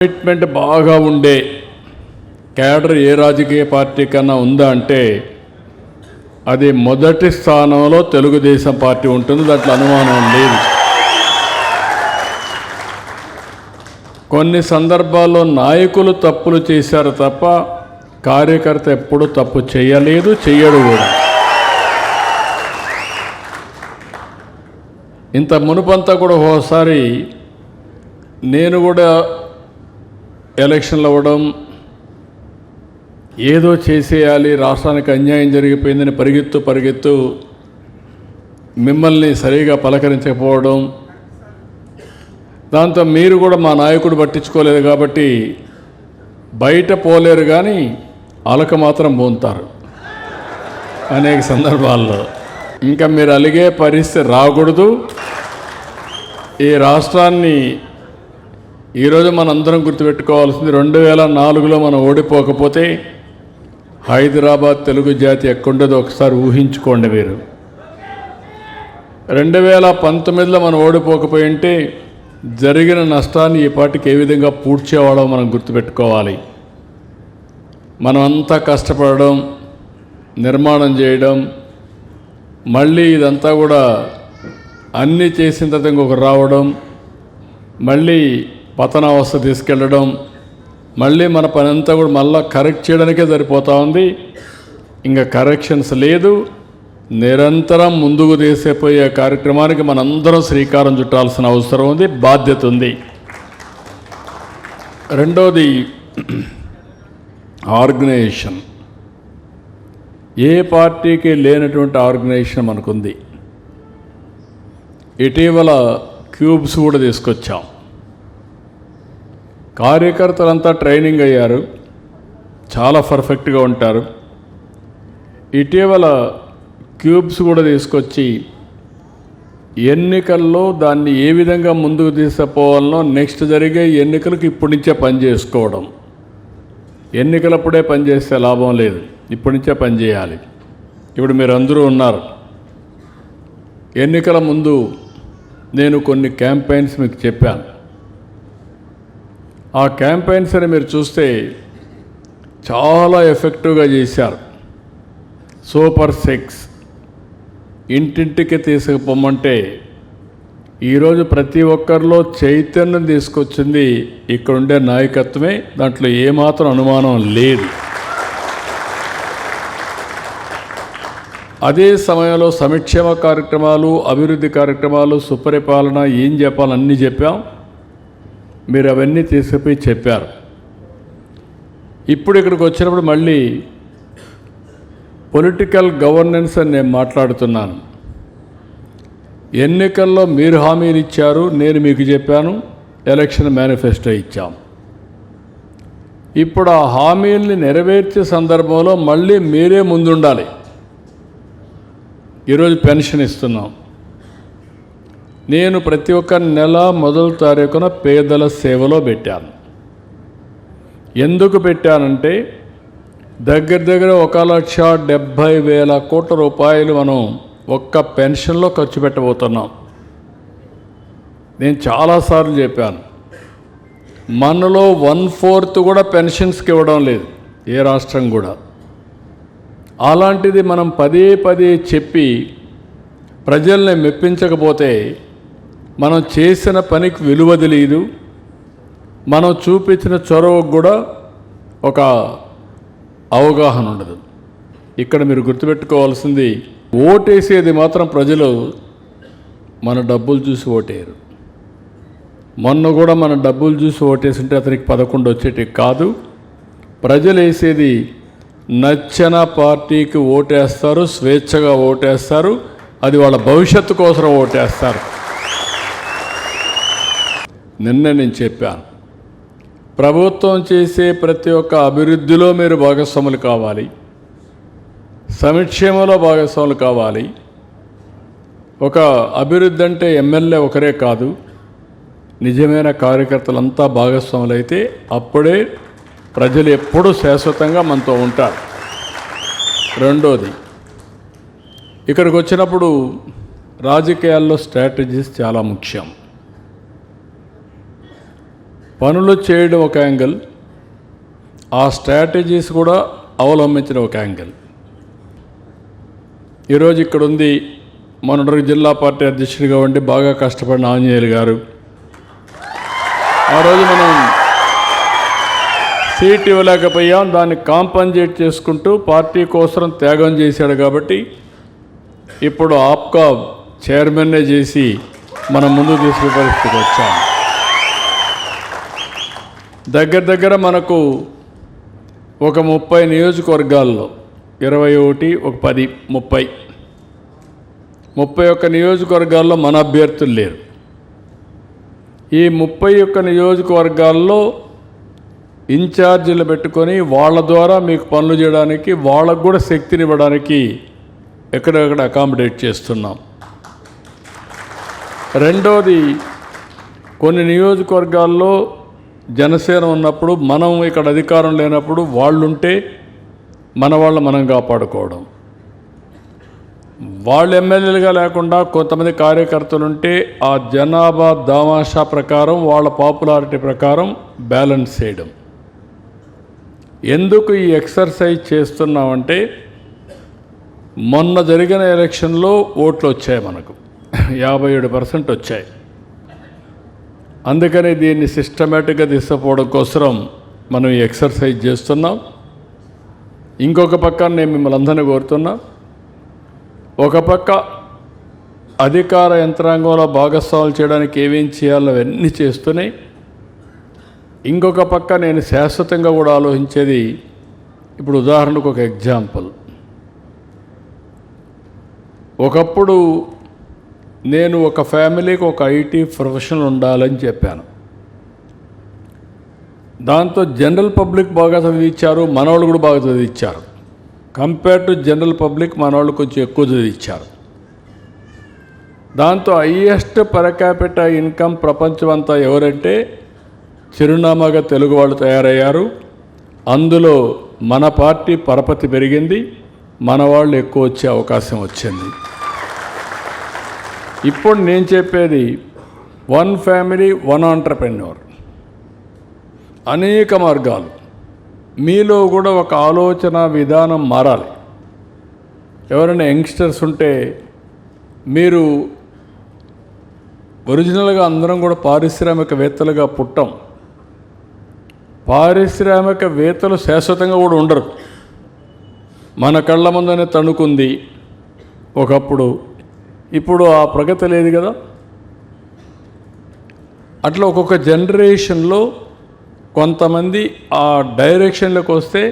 Commitment బాగా ఉండే cadre ఏ రాజకీయ పార్టీ కన్నా ఉందా అంటే అది మొదటి స్థానంలో తెలుగుదేశం పార్టీ ఉంటుంది. దాంట్లో అనుమానం లేదు. కొన్ని సందర్భాల్లో నాయకులు తప్పులు చేశారు తప్ప కార్యకర్త ఎప్పుడు తప్పు చేయలేదు, చెయ్యడు కూడా. ఇంత మునుపంతా కూడా ఒకసారి నేను కూడా ఎలక్షన్లు అవ్వడం, ఏదో చేసేయాలి, రాష్ట్రానికి అన్యాయం జరిగిపోయిందని పరిగెత్తు మిమ్మల్ని సరిగా పలకరించకపోవడం, దాంతో మీరు కూడా మా నాయకుడు పట్టించుకోలేదు కాబట్టి బయట పోలేరు కానీ అలక మాత్రం పోతారు అనేక సందర్భాల్లో. ఇంకా మీరు అలిగే పరిస్థితి రాకూడదు. ఈ రాష్ట్రాన్ని ఈరోజు మనందరం గుర్తుపెట్టుకోవాల్సింది, 2004లో మనం ఓడిపోకపోతే హైదరాబాద్ తెలుగు జాతి ఎక్కడుండదో ఒకసారి ఊహించుకోండి మీరు. 2019లో మనం ఓడిపోకపోయి ఉంటే జరిగిన నష్టాన్ని ఈ పార్టీకి ఏ విధంగా పూడ్చేవాడో మనం గుర్తుపెట్టుకోవాలి. మనం అంతా కష్టపడడం, నిర్మాణం చేయడం, మళ్ళీ ఇదంతా కూడా అన్నీ చేసిన తర్వాత ఇంకొకరు రావడం, మళ్ళీ పతనావస్థ తీసుకెళ్ళడం, మళ్ళీ మన పని అంతా కూడా మళ్ళీ కరెక్ట్ చేయడానికే సరిపోతూ ఉంది. ఇంకా కరెక్షన్స్ లేదు. నిరంతరం ముందుకు తీసేపోయే కార్యక్రమానికి మనందరం శ్రీకారం చుట్టాల్సిన అవసరం ఉంది, బాధ్యత ఉంది. రెండోది ఆర్గనైజేషన్. ఏ పార్టీకి లేనటువంటి ఆర్గనైజేషన్ మనకుంది. ఇటీవల క్యూబ్స్ కూడా తీసుకొచ్చాం. కార్యకర్తలంతా ట్రైనింగ్ అయ్యారు, చాలా పర్ఫెక్ట్గా ఉంటారు. ఇటీవల క్యూబ్స్ కూడా తీసుకొచ్చి ఎన్నికల్లో దాన్ని ఏ విధంగా ముందుకు తీసుకుపోవాలనో నెక్స్ట్ జరిగే ఎన్నికలకు ఇప్పటి నుంచే పని చేసుకోవడం. ఎన్నికలప్పుడే పనిచేస్తే లాభం లేదు, ఇప్పటి నుంచే పనిచేయాలి. ఇప్పుడు మీరు అందరూ ఉన్నారు. ఎన్నికల ముందు నేను కొన్ని క్యాంపెయిన్స్ మీకు చెప్పాను. ఆ క్యాంపెయిన్స్ అని మీరు చూస్తే చాలా ఎఫెక్టివ్గా చేశారు. సూపర్ 6 ఇంటింటికి తీసుకుపోమంటే ఈరోజు ప్రతి ఒక్కరిలో చైతన్యం తీసుకొచ్చింది ఇక్కడ ఉండే నాయకత్వమే. దాంట్లో ఏమాత్రం అనుమానం లేదు. అదే సమయంలో సంక్షేమ కార్యక్రమాలు, అభివృద్ధి కార్యక్రమాలు, సుపరిపాలన ఏం చెప్పాలి అన్నీ చెప్పాం. మీరు అవన్నీ తీసుకుపోయి చెప్పారు. ఇప్పుడు ఇక్కడికి వచ్చినప్పుడు మళ్ళీ పొలిటికల్ గవర్నెన్స్ అని నేను మాట్లాడుతున్నాను. ఎన్నికల్లో మీరు హామీలు ఇచ్చారు, నేను మీకు చెప్పాను, ఎలక్షన్ మేనిఫెస్టో ఇచ్చాం. ఇప్పుడు ఆ హామీల్ని నెరవేర్చే సందర్భంలో మళ్ళీ మీరే ముందుండాలి. ఈరోజు పెన్షన్ ఇస్తున్నాం. నేను ప్రతి ఒక్క నెల మొదటి తారీఖున పేదల సేవలో పెట్టాను. ఎందుకు పెట్టానంటే దగ్గర 1,70,000 కోట్ల రూపాయలు మనం ఒక్క పెన్షన్లో ఖర్చు పెట్టబోతున్నాం. నేను చాలాసార్లు చెప్పాను, మనలో 1/4 కూడా పెన్షన్స్కి ఇవ్వడం లేదు ఏ రాష్ట్రం కూడా. అలాంటిది మనం పదే చెప్పి ప్రజల్ని మెప్పించకపోతే మనం చేసిన పనికి విలువ తెలియదు. మనం చూపించిన చొరవకు కూడా ఒక అవగాహన ఉండదు. ఇక్కడ మీరు గుర్తుపెట్టుకోవాల్సింది, ఓటేసేది మాత్రం ప్రజలు మన డబ్బులు చూసి ఓటేయరు. మొన్న కూడా మన డబ్బులు చూసి ఓటేసింటే అతనికి 11 వచ్చేటి కాదు. ప్రజలు వేసేది నచ్చిన పార్టీకి ఓటేస్తారు, స్వేచ్ఛగా ఓటేస్తారు. అది వాళ్ళ భవిష్యత్తు కోసం ఓటేస్తారు. నిన్న నేను చెప్పాను, ప్రభుత్వం చేసే ప్రతి ఒక్క అభివృద్ధిలో మీరు భాగస్వాములు కావాలి, సంక్షేమంలో భాగస్వాములు కావాలి. ఒక అభివృద్ధి అంటే ఎమ్మెల్యే ఒకరే కాదు, నిజమైన కార్యకర్తలంతా భాగస్వాములు అయితే అప్పుడే ప్రజలు ఎప్పుడూ శాశ్వతంగా మనతో ఉంటారు. రెండోది, ఇక్కడికి వచ్చినప్పుడు రాజకీయాల్లో స్ట్రాటజీస్ చాలా ముఖ్యం. పనులు చేయడం ఒక యాంగిల్, ఆ స్ట్రాటజీస్ కూడా అవలంబించడం ఒక యాంగిల్. ఈరోజు ఇక్కడ ఉంది మొన్నటి జిల్లా పార్టీ అధ్యక్షుడిగా ఉండి బాగా కష్టపడిన ఆంజనేయులు గారు. ఆ రోజు మనం సీట్ ఇవ్వలేకపోయాం, దాన్ని కాంపన్సేట్ చేసుకుంటూ పార్టీ కోసం త్యాగం చేశాడు కాబట్టి ఇప్పుడు ఆప్కా చైర్మన్నే చేసి మనం ముందు తీసుకునే పరిస్థితికి వచ్చాం. దగ్గర మనకు ఒక 30 నియోజకవర్గాల్లో 21, ఒక 10, 31 నియోజకవర్గాల్లో మన అభ్యర్థులు లేరు. ఈ 31 నియోజకవర్గాల్లో ఇన్ఛార్జీలు పెట్టుకొని వాళ్ళ ద్వారా మీకు పనులు చేయడానికి, వాళ్ళకు కూడా శక్తినివ్వడానికి ఎక్కడెక్కడ అకామిడేట్ చేస్తున్నాం. రెండోది, కొన్ని నియోజకవర్గాల్లో జనసేన ఉన్నప్పుడు, మనం ఇక్కడ అధికారం లేనప్పుడు వాళ్ళుంటే మన వాళ్ళు మనం కాపాడుకోవడం. వాళ్ళు ఎమ్మెల్యేలుగా లేకుండా కొంతమంది కార్యకర్తలు ఉంటే ఆ జనాభా దామాషా ప్రకారం, వాళ్ళ పాపులారిటీ ప్రకారం బ్యాలెన్స్ చేయడం. ఎందుకు ఈ ఎక్సర్సైజ్ చేస్తున్నామంటే, మొన్న జరిగిన ఎలక్షన్లో ఓట్లు వచ్చాయి, మనకు 57% వచ్చాయి. అందుకని దీన్ని సిస్టమేటిక్గా తీసుకుపోవడం కోసం మనం ఈ ఎక్సర్సైజ్ చేస్తున్నాం. ఇంకొక పక్క నేను మిమ్మల్ని అందరినీ కోరుతున్నా, ఒక పక్క అధికార యంత్రాంగంలో భాగస్వాములు చేయడానికి ఏమేం చేయాలో అవన్నీ చేస్తున్నాయి. ఇంకొక పక్క నేను శాశ్వతంగా కూడా ఆలోచించేది, ఇప్పుడు ఉదాహరణకు ఒక ఎగ్జాంపుల్, ఒకప్పుడు నేను ఒక ఫ్యామిలీకి ఒక ఐటీ ప్రొఫెషనల్ ఉండాలని చెప్పాను. దాంతో జనరల్ పబ్లిక్ బాగా చదివించారు, మనవాళ్ళు కూడా బాగా చదివించారు. కంపేర్ టు జనరల్ పబ్లిక్ మనవాళ్ళు కొంచెం ఎక్కువ చదివించారు. దాంతో హైయెస్ట్ పర్ క్యాపిటా ఇన్కమ్ ప్రపంచం అంతా ఎవరంటే చిరునామాగా తెలుగు వాళ్ళు తయారయ్యారు. అందులో మన పార్టీ పరపతి పెరిగింది, మన వాళ్ళు ఎక్కువ వచ్చే అవకాశం వచ్చింది. ఇప్పుడు నేను చెప్పేది 1 ఫ్యామిలీ 1 ఆంట్రప్రెన్యూర్. అనేక మార్గాలు, మీలో కూడా ఒక ఆలోచన విధానం మారాలి. ఎవరైనా యంగ్స్టర్స్ ఉంటే, మీరు ఒరిజినల్గా అందరం కూడా పారిశ్రామికవేత్తలుగా పుట్టాం. పారిశ్రామికవేత్తలు శాశ్వతంగా కూడా ఉండరు. మన కళ్ళ ముందనే తణుకుంది ఒకప్పుడు, ఇప్పుడు ఆ ప్రగతి లేదు కదా. అట్లా ఒక్కొక్క జనరేషన్లో కొంతమంది ఆ డైరెక్షన్లోకి వస్తే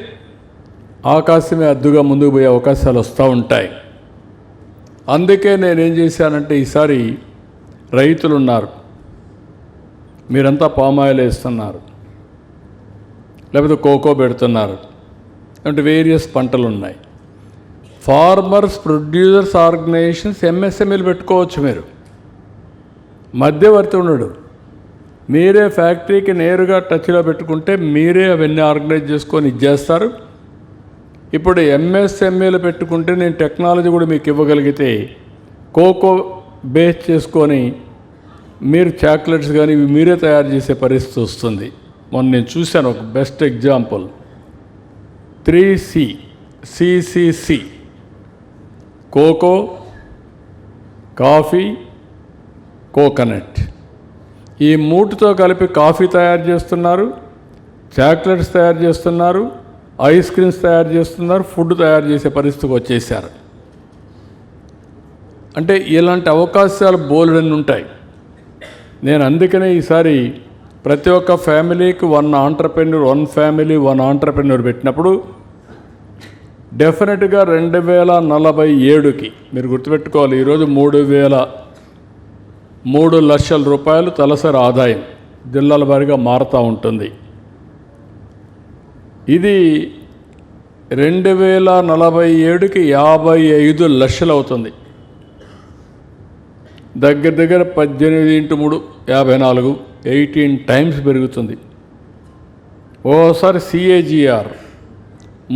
ఆకాశమే అద్దుగా ముందుకు పోయే అవకాశాలు వస్తూ ఉంటాయి. అందుకే నేనేం చేశానంటే, ఈసారి రైతులు ఉన్నారు, మీరంతా పామాయిల్ వేస్తున్నారు, లేకపోతే కోకో పెడుతున్నారు, అంటే వేరియస్ పంటలు ఉన్నాయి. ఫార్మర్స్ ప్రొడ్యూసర్స్ ఆర్గనైజేషన్స్ ఎంఎస్ఎంఈలు పెట్టుకోవచ్చు. మీరు మధ్యవర్తి ఉండడు, మీరే ఫ్యాక్టరీకి నేరుగా టచ్లో పెట్టుకుంటే మీరే అవన్నీ ఆర్గనైజ్ చేసుకొని ఇచ్చేస్తారు. ఇప్పుడు ఎంఎస్ఎంఈలు పెట్టుకుంటే నేను టెక్నాలజీ కూడా మీకు ఇవ్వగలిగితే, కోకో బేస్ చేసుకొని మీరు చాక్లెట్స్ కానీ ఇవి మీరే తయారు చేసే పరిస్థితి వస్తుంది. మొన్న నేను చూశాను ఒక best example, 3C CCC, cocoa, coffee, coconut, ఈ 3తో కలిపి కాఫీ తయారు చేస్తున్నారు, చాక్లెట్స్ తయారు చేస్తున్నారు, ఐస్ క్రీమ్స్ తయారు చేస్తున్నారు, ఫుడ్ తయారు చేసే పరిస్థితికి వచ్చేసారు. అంటే ఇలాంటి అవకాశాలు బోలెడన్ని ఉంటాయి. నేను అందుకనే ఈసారి ప్రతి ఒక్క ఫ్యామిలీకి 1 ఆంట్రప్రెన్యూర్, 1 ఫ్యామిలీ 1 ఆంట్రప్రెన్యూర్ పెట్టినప్పుడు డెఫినెట్గా 2047కి మీరు గుర్తుపెట్టుకోవాలి, ఈరోజు 3 లక్షల రూపాయలు తలసరి ఆదాయం జిల్లాల వారీగా మారుతూ ఉంటుంది. ఇది 2047కి 55 లక్షలు అవుతుంది. దగ్గర 18 × 3 54, 18 టైమ్స్ పెరుగుతుంది. ఓసారి CAGR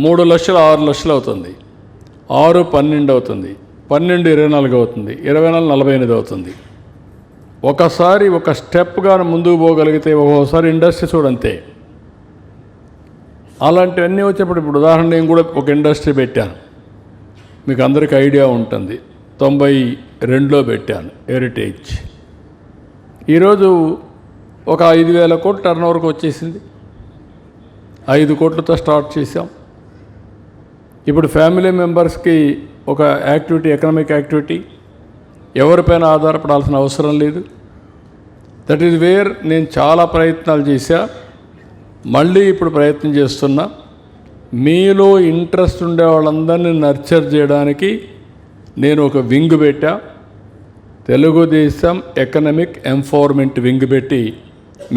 3 లక్షలు 6 లక్షలు అవుతుంది, 6 12 అవుతుంది, 12 24 అవుతుంది, 24 48 అవుతుంది. ఒకసారి ఒక స్టెప్గా ముందుకు పోగలిగితే ఒక్కోసారి ఇండస్ట్రీస్ కూడా అంతే. అలాంటివన్నీ వచ్చేప్పుడు ఇప్పుడు ఉదాహరణ నేను కూడా ఒక ఇండస్ట్రీ పెట్టాను, మీకు అందరికీ ఐడియా ఉంటుంది. 92లో పెట్టాను, హెరిటేజ్. ఈరోజు ఒక 5,000 కోట్ల టర్నోవర్కి వచ్చేసింది. 5 కోట్లతో స్టార్ట్ చేసాం. ఇప్పుడు ఫ్యామిలీ మెంబర్స్కి ఒక యాక్టివిటీ, ఎకనామిక్ యాక్టివిటీ, ఎవరిపైన ఆధారపడాల్సిన అవసరం లేదు. దట్ ఈజ్ వేర్ నేను చాలా ప్రయత్నాలు చేశా, మళ్ళీ ఇప్పుడు ప్రయత్నం చేస్తున్నా. మీలో ఇంట్రెస్ట్ ఉండే వాళ్ళందరినీ నర్చర్ చేయడానికి నేను ఒక వింగ్ పెట్టా, తెలుగుదేశం ఎకనామిక్ ఎంపవర్మెంట్ వింగ్ పెట్టి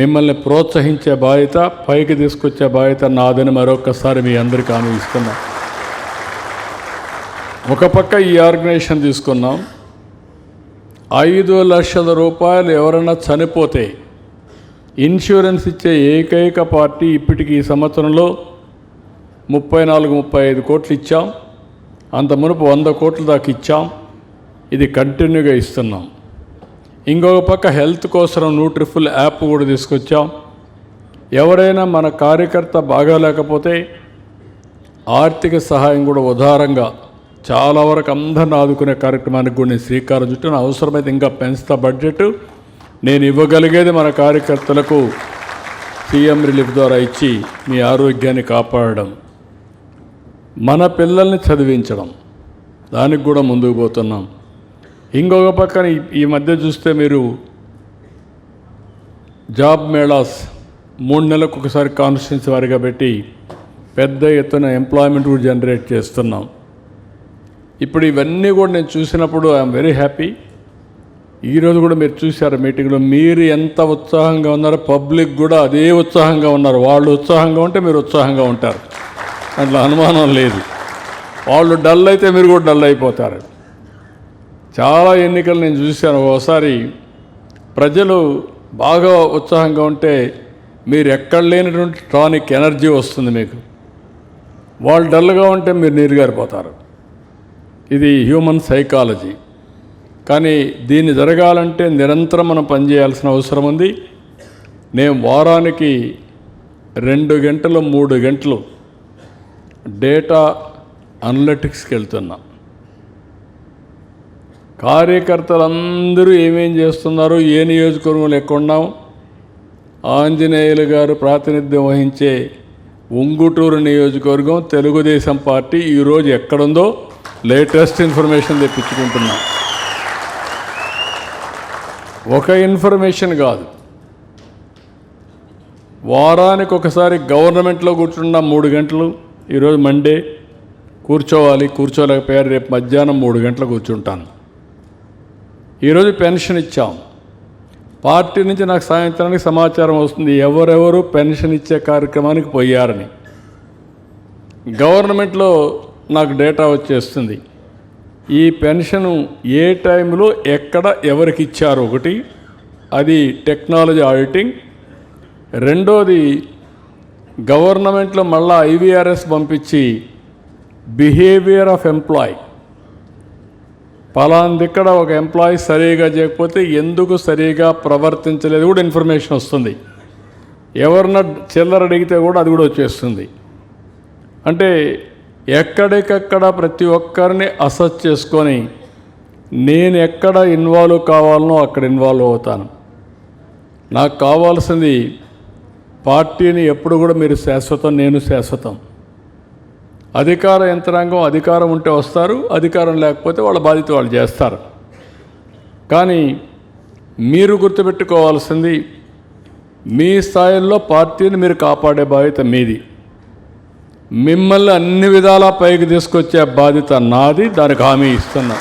మిమ్మల్ని ప్రోత్సహించే బాధ్యత, పైకి తీసుకొచ్చే బాధ్యత నాదని మరొకసారి మీ అందరికీ హామీ ఇస్తున్నా. ఒక పక్క ఈ ఆర్గనైజేషన్ తీసుకున్నాం. 5 లక్షల రూపాయలు ఎవరైనా చనిపోతే ఇన్సూరెన్స్ ఇచ్చే ఏకైక పార్టీ ఇప్పటికి ఈ సంవత్సరంలో 34-35 కోట్లు ఇచ్చాం. అంత మునుపు 100 కోట్ల దాకా ఇచ్చాం. ఇది కంటిన్యూగా ఇస్తున్నాం. ఇంకొక పక్క హెల్త్ కోసం న్యూట్రిఫుల్ యాప్ కూడా తీసుకొచ్చాం. ఎవరైనా మన కార్యకర్త బాగాలేకపోతే ఆర్థిక సహాయం కూడా ఉదారంగా చాలా వరకు అందరిని ఆదుకునే కార్యక్రమానికి కూడా నేను శ్రీకారం చుట్టాను. అవసరమైతే ఇంకా పెంచుతా బడ్జెట్. నేను ఇవ్వగలిగేది మన కార్యకర్తలకు సీఎం రిలీఫ్ ద్వారా ఇచ్చి మీ ఆరోగ్యాన్ని కాపాడడం, మన పిల్లల్ని చదివించడం, దానికి కూడా ముందుకు పోతున్నాం. ఇంకొక పక్కన ఈ మధ్య చూస్తే మీరు జాబ్ మేళాస్ 3 నెలలకు ఒకసారి కాన్స్టిట్యున్సీ వారిగా పెట్టి పెద్ద ఎత్తున ఎంప్లాయ్మెంట్ కూడా జనరేట్ చేస్తున్నాం. ఇప్పుడు ఇవన్నీ కూడా నేను చూసినప్పుడు ఐఎమ్ వెరీ హ్యాపీ. ఈరోజు కూడా మీరు చూశారు మీటింగ్లో, మీరు ఎంత ఉత్సాహంగా ఉన్నారో పబ్లిక్ కూడా అదే ఉత్సాహంగా ఉన్నారు. వాళ్ళు ఉత్సాహంగా ఉంటే మీరు ఉత్సాహంగా ఉంటారు, దాంట్లో అనుమానం లేదు. వాళ్ళు డల్ అయితే మీరు కూడా డల్ అయిపోతారు. చాలా ఎన్నికలు నేను చూశాను, ఒకసారి ప్రజలు బాగా ఉత్సాహంగా ఉంటే మీరు ఎక్కడ లేనటువంటి టానిక్ ఎనర్జీ వస్తుంది మీకు. వాళ్ళు డల్గా ఉంటే మీరు నీరుగారిపోతారు. ఇది హ్యూమన్ సైకాలజీ. కానీ దీన్ని జరగాలంటే నిరంతరం మనం పనిచేయాల్సిన అవసరం ఉంది. నేను వారానికి 2 గంటలు 3 గంటలు డేటా అనలిటిక్స్కి వెళ్తున్నా. కార్యకర్తలందరూ ఏమేం చేస్తున్నారు, ఏ నియోజకవర్గంలో ఎక్కడున్నాం. ఆంజనేయులు గారు ప్రాతినిధ్యం వహించే ఉంగుటూరు నియోజకవర్గం తెలుగుదేశం పార్టీ ఈరోజు ఎక్కడుందో లేటెస్ట్ ఇన్ఫర్మేషన్ తెప్పించుకుంటున్నాం. ఒక ఇన్ఫర్మేషన్ కాదు, వారానికి ఒకసారి గవర్నమెంట్లో కూర్చున్న 3 గంటలు. ఈరోజు మండే కూర్చోవాలి, కూర్చోలేకపోయారు. రేపు మధ్యాహ్నం 3 గంటలు కూర్చుంటాను. ఈరోజు పెన్షన్ ఇచ్చాం. పార్టీ నుంచి నాకు సాయంత్రానికి సమాచారం వస్తుంది ఎవరెవరు పెన్షన్ ఇచ్చే కార్యక్రమానికి పోయారని. గవర్నమెంట్లో నాకు డేటా వచ్చేస్తుంది. ఈ పెన్షను ఏ టైంలో ఎక్కడ ఎవరికి ఇచ్చారు, ఒకటి అది టెక్నాలజీ ఆడిటింగ్. రెండోది గవర్నమెంట్లో మళ్ళా ఐవీఆర్ఎస్ పంపించి బిహేవియర్ ఆఫ్ ఎంప్లాయీ, పలాందిక్కడ ఒక ఎంప్లాయీ సరిగా చేయకపోతే ఎందుకు సరిగా ప్రవర్తించలేదు కూడా ఇన్ఫర్మేషన్ వస్తుంది. ఎవరన్నా చిల్లర అడిగితే కూడా అది కూడా వచ్చేస్తుంది. అంటే ఎక్కడికక్కడ ప్రతి ఒక్కరిని అసెస్ చేసుకొని నేను ఎక్కడ ఇన్వాల్వ్ కావాలనో అక్కడ ఇన్వాల్వ్ అవుతాను. నాకు కావాల్సింది పార్టీని ఎప్పుడు కూడా మీరు శాశ్వతం, నేను శాశ్వతం. అధికార యంత్రాంగం అధికారం ఉంటే వస్తారు, అధికారం లేకపోతే వాళ్ళ బాధ్యత వాళ్ళు చేస్తారు. కానీ మీరు గుర్తుపెట్టుకోవాల్సింది మీ స్థాయిల్లో పార్టీని మీరు కాపాడే బాధ్యత మీది. మిమ్మల్ని అన్ని విధాలా పైకి తీసుకొచ్చే బాధ్యత నాది, దానికి హామీ ఇస్తున్నా.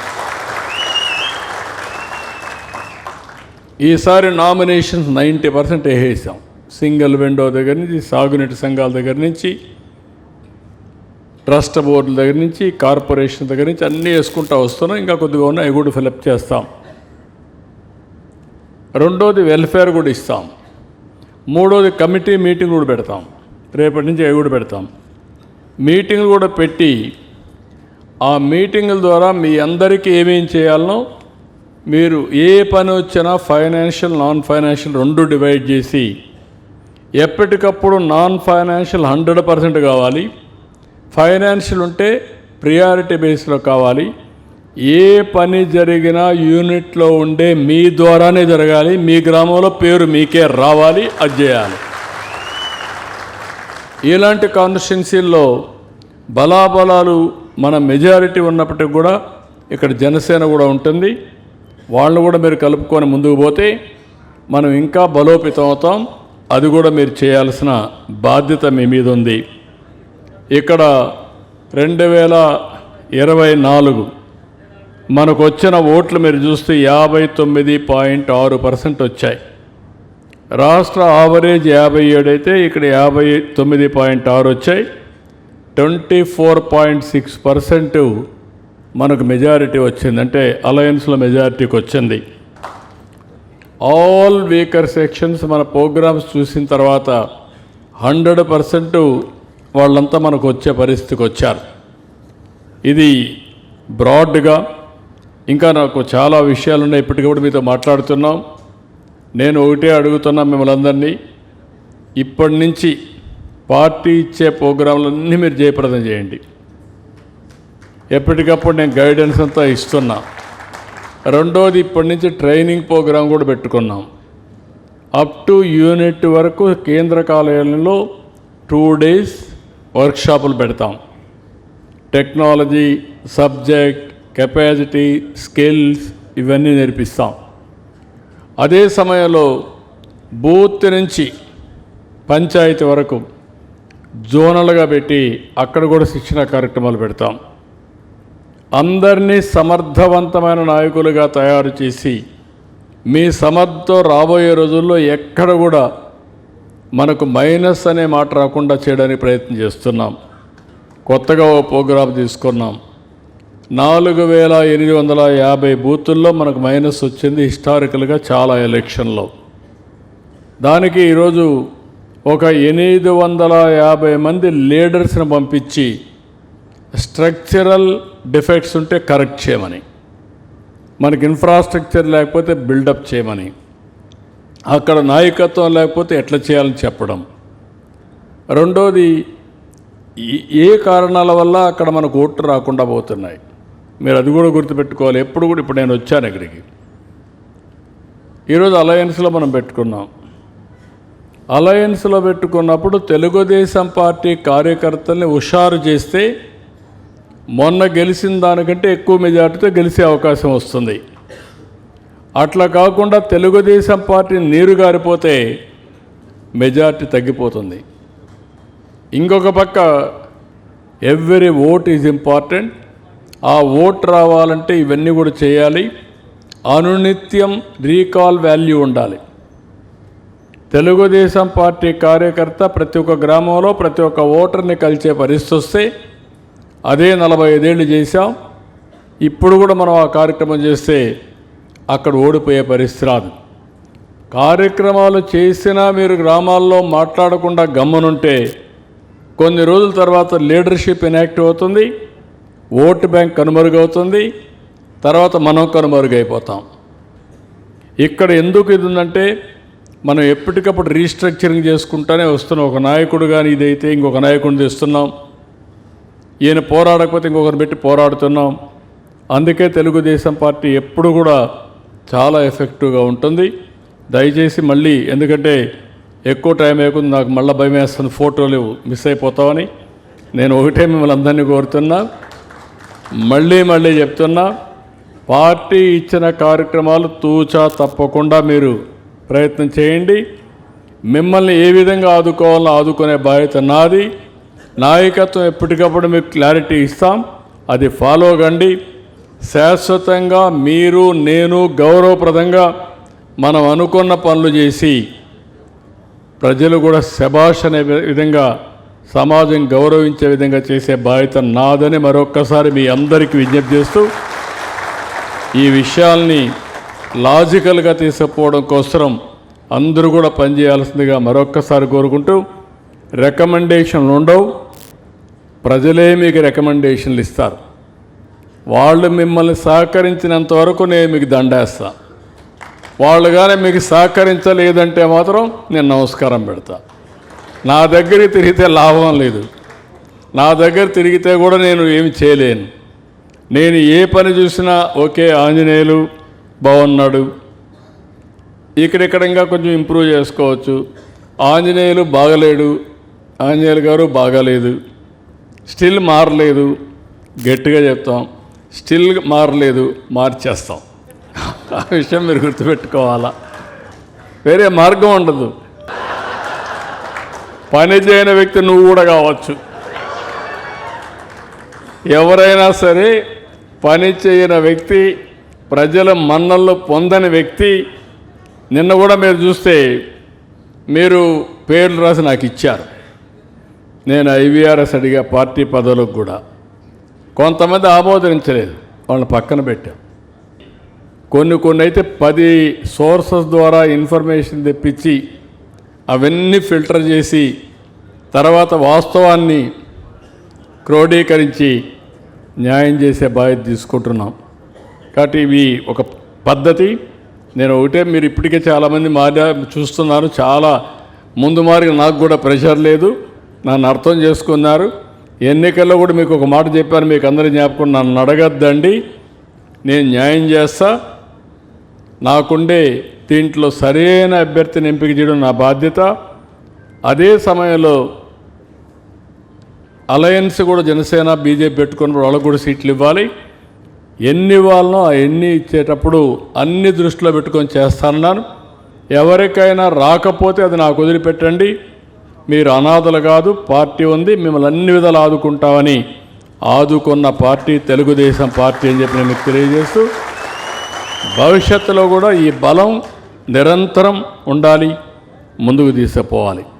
ఈసారి నామినేషన్స్ 90% వేసేసాం. సింగిల్ విండో దగ్గర నుంచి, సాగునీటి సంఘాల దగ్గర నుంచి, ట్రస్ట్ బోర్డుల దగ్గర నుంచి, కార్పొరేషన్ దగ్గర నుంచి అన్నీ వేసుకుంటూ వస్తున్నాం. ఇంకా కొద్దిగా ఉన్నాయి, అవి కూడా ఫిలప్ చేస్తాం. రెండోది వెల్ఫేర్ కూడా ఇస్తాం. మూడోది కమిటీ మీటింగ్ కూడా పెడతాం. రేపటి నుంచి అవి కూడా పెడతాం. మీటింగ్లు కూడా పెట్టి ఆ మీటింగుల ద్వారా మీ అందరికీ ఏమేం చేయాలనో మీరు ఏ పని వచ్చినా ఫైనాన్షియల్ నాన్ ఫైనాన్షియల్ రెండు డివైడ్ చేసి ఎప్పటికప్పుడు నాన్ ఫైనాన్షియల్ 100% కావాలి, ఫైనాన్షియల్ ఉంటే ప్రియారిటీ బేస్లో కావాలి. ఏ పని జరిగినా యూనిట్లో ఉండే మీ ద్వారానే జరగాలి, మీ గ్రామంలో పేరు మీకే రావాలి, అది చేయాలి. ఇలాంటి కాన్స్టిట్యున్సీల్లో బలాబలాలు మన మెజారిటీ ఉన్నప్పటికి కూడా ఇక్కడ జనసేన కూడా ఉంటుంది. వాళ్ళు కూడా మీరు కలుపుకొని ముందుకు పోతే మనం ఇంకా బలోపేతం అవుతాం. అది కూడా మీరు చేయాల్సిన బాధ్యత మీ మీద ఉంది. ఇక్కడ 2024 మనకు వచ్చిన ఓట్లు మీరు చూస్తే 59.6% వచ్చాయి. రాష్ట్ర ఆవరేజ్ 57 అయితే ఇక్కడ 59.6 వచ్చాయి. 24.6% మనకు మెజారిటీ వచ్చింది, అంటే అలయన్స్లో మెజారిటీకి వచ్చింది. ఆల్ వీకర్ సెక్షన్స్ మన ప్రోగ్రామ్స్ చూసిన తర్వాత 100% వాళ్ళంతా మనకు వచ్చే పరిస్థితికి వచ్చారు. ఇది బ్రాడ్గా ఇంకా నాకు చాలా విషయాలు ఉన్నాయి, ఇప్పటికి కూడా మీతో మాట్లాడుతున్నాం. నేను ఒకటే అడుగుతున్నా మిమ్మల్ని అందరినీ, ఇప్పటి నుంచి పార్టీ ఇచ్చే ప్రోగ్రాంలన్నీ మీరు జయప్రదం చేయండి. ఎప్పటికప్పుడు నేను గైడెన్స్ అంతా ఇస్తున్నా. రెండోది, ఇప్పటి నుంచి ట్రైనింగ్ ప్రోగ్రాం కూడా పెట్టుకున్నాం. అప్ టు యూనిట్ వరకు కేంద్ర కార్యాలయంలో 2 days వర్క్షాపులు పెడతాం. టెక్నాలజీ, సబ్జెక్ట్, కెపాసిటీ, స్కిల్స్ ఇవన్నీ నేర్పిస్తాం. అదే సమయంలో బూత్ నుంచి పంచాయతీ వరకు జోనల్గా పెట్టి అక్కడ కూడా శిక్షణ కార్యక్రమాలు పెడతాం. అందరినీ సమర్థవంతమైన నాయకులుగా తయారు చేసి మీ సమర్థతో రాబోయే రోజుల్లో ఎక్కడ కూడా మనకు మైనస్ అనే మాట రాకుండా చేయడానికి ప్రయత్నం చేస్తున్నాం. కొత్తగా ఓ ప్రోగ్రాం తీసుకున్నాం. 4850 బూతుల్లో మనకు మైనస్ వచ్చింది హిస్టారికల్గా చాలా ఎలక్షన్లో. దానికి ఈరోజు ఒక 850 మంది లీడర్స్ని పంపించి స్ట్రక్చరల్ డిఫెక్ట్స్ ఉంటే కరెక్ట్ చేయమని, మనకి ఇన్ఫ్రాస్ట్రక్చర్ లేకపోతే బిల్డప్ చేయమని, అక్కడ నాయకత్వం లేకపోతే ఎట్లా చేయాలని చెప్పడం. రెండోది, ఏ కారణాల వల్ల అక్కడ మనకు ఓట్లు రాకుండా పోతున్నాయి, మీరు అది కూడా గుర్తుపెట్టుకోవాలి. ఎప్పుడు కూడా ఇప్పుడు నేను వచ్చాను ఇక్కడికి, ఈరోజు అలయన్స్లో మనం పెట్టుకున్నాం. అలయన్స్లో పెట్టుకున్నప్పుడు తెలుగుదేశం పార్టీ కార్యకర్తల్ని హుషారు చేస్తే మొన్న గెలిచిన దానికంటే ఎక్కువ మెజార్టీతో గెలిచే అవకాశం వస్తుంది. అట్లా కాకుండా తెలుగుదేశం పార్టీ నీరు గారిపోతే మెజార్టీ తగ్గిపోతుంది. ఇంకొక పక్క ఎవ్రీ ఓట్ ఈజ్ ఇంపార్టెంట్. ఆ ఓట్ రావాలంటే ఇవన్నీ కూడా చేయాలి. అనునిత్యం రీకాల్ వాల్యూ ఉండాలి. తెలుగుదేశం పార్టీ కార్యకర్త ప్రతి ఒక్క గ్రామంలో ప్రతి ఒక్క ఓటర్ని కలిసే పరిస్థితి వస్తే అదే 45 ఏళ్ళు చేశాం. ఇప్పుడు కూడా మనం ఆ కార్యక్రమం చేస్తే అక్కడ ఓడిపోయే పరిస్థితి రాదు. కార్యక్రమాలు చేసినా మీరు గ్రామాల్లో మాట్లాడకుండా గమ్మునుంటే కొన్ని రోజుల తర్వాత లీడర్షిప్ ఇన్యాక్టివ్ అవుతుంది, ఓటు బ్యాంక్ కనుమరుగవుతుంది, తర్వాత మనం కనుమరుగైపోతాం. ఇక్కడ ఎందుకు ఇది ఉందంటే మనం ఎప్పటికప్పుడు రీస్ట్రక్చరింగ్ చేసుకుంటూనే వస్తున్నాం. ఒక నాయకుడు కానీ ఇదైతే ఇంకొక నాయకుడిని తెస్తున్నాం, ఈయన పోరాడకపోతే ఇంకొకరిని పెట్టి పోరాడుతున్నాం. అందుకే తెలుగుదేశం పార్టీ ఎప్పుడు కూడా చాలా ఎఫెక్టివ్గా ఉంటుంది. దయచేసి మళ్ళీ, ఎందుకంటే ఎక్కువ టైం అయిపోతుంది, నాకు మళ్ళీ భయం వేస్తుంది ఫోటోలు మిస్ అయిపోతామని. నేను ఒకటే మిమ్మల్ని అందరినీ కోరుతున్నా, మళ్ళీ చెప్తున్నా, పార్టీ ఇచ్చిన కార్యక్రమాలు తూచా తప్పకుండా మీరు ప్రయత్నం చేయండి. మిమ్మల్ని ఏ విధంగా ఆదుకోవాలో ఆదుకునే బాధ్యత నాది. నాయకత్వం ఎప్పటికప్పుడు మీకు క్లారిటీ ఇస్తాం, అది ఫాలో కండి. శాశ్వతంగా మీరు నేను గౌరవప్రదంగా మనం అనుకున్న పనులు చేసి ప్రజలు కూడా శభాష్ అనే విధంగా సమాజం గౌరవించే విధంగా చేసే బాధ్యత నాదని మరొక్కసారి మీ అందరికీ విజ్ఞప్తి చేస్తూ, ఈ విషయాల్ని లాజికల్గా తీసుకుపోవడం కోసం అందరూ కూడా పనిచేయాల్సిందిగా మరొక్కసారి కోరుకుంటూ, రికమెండేషన్లు ఉండవు, ప్రజలే మీకు రికమెండేషన్లు ఇస్తారు. వాళ్ళు మిమ్మల్ని సహకరించినంత వరకు నేను మీకు దండేస్తా. వాళ్ళు కానీ మీకు సహకరించలేదంటే మాత్రం నేను నమస్కారం పెడతా. నా దగ్గరికి తిరిగితే లాభం లేదు. నా దగ్గర తిరిగితే కూడా నేను ఏమి చేయలేను. నేను ఏ పని చూసినా ఓకే, ఆంజనేయులు బాగున్నాడు, ఇక్కడిక్కడ ఇంకా కొంచెం ఇంప్రూవ్ చేసుకోవచ్చు, ఆంజనేయులు బాగలేడు, ఆంజనేయులు గారు బాగాలేదు, స్టిల్ మారలేదు, గట్టిగా చెప్తాం. స్టిల్ మారలేదు, మార్చేస్తాం. ఆ విషయం మీరు గుర్తుపెట్టుకోవాలా. వేరే మార్గం ఉండదు. పని చేయని వ్యక్తి నువ్వు కూడా కావచ్చు. ఎవరైనా సరే పని చేయని వ్యక్తి, ప్రజల మన్నల్లో పొందని వ్యక్తి, నిన్న కూడా మీరు చూస్తే మీరు పేర్లు రాసి నాకు ఇచ్చారు. నేను ఐవీఆర్ఎస్ అడిగా పార్టీ పదవులకు కూడా. కొంతమంది ఆమోదించలేదు, వాళ్ళని పక్కన పెట్టాం. కొన్ని అయితే 10 సోర్సెస్ ద్వారా ఇన్ఫర్మేషన్ తెప్పించి అవన్నీ ఫిల్టర్ చేసి తర్వాత వాస్తవాన్ని క్రోడీకరించి న్యాయం చేసే బాధ్యత తీసుకుంటున్నాం. కాబట్టి ఇవి ఒక పద్ధతి. నేను ఒకటే, మీరు ఇప్పటికే చాలామంది చూస్తున్నారు, చాలా ముందు మారి నాకు కూడా ప్రెషర్ లేదు, నన్ను అర్థం చేసుకున్నారు. ఎన్నికల్లో కూడా మీకు ఒక మాట చెప్పాను, మీకు అందరి జ్ఞాపకం, నన్ను అడగద్దండి, నేను న్యాయం చేస్తా. నాకుండే దీంట్లో సరైన అభ్యర్థిని ఎంపిక చేయడం నా బాధ్యత. అదే సమయంలో అలయన్స్ కూడా జనసేన బీజేపీ పెట్టుకున్నప్పుడు వాళ్ళకు కూడా సీట్లు ఇవ్వాలి. ఎన్ని ఇవ్వాలనో ఎన్ని ఇచ్చేటప్పుడు అన్ని దృష్టిలో పెట్టుకొని చేస్తానన్నాను. ఎవరికైనా రాకపోతే అది నాకు వదిలిపెట్టండి, మీరు అనాథలు కాదు, పార్టీ ఉంది, మిమ్మల్ని అన్ని విధాలు ఆదుకుంటామని ఆదుకున్న పార్టీ తెలుగుదేశం పార్టీ అని చెప్పి నేను మీకు తెలియజేస్తూ, భవిష్యత్తులో కూడా ఈ బలం నిరంతరం ఉండాలి, ముందుకు తీసుకుపోవాలి.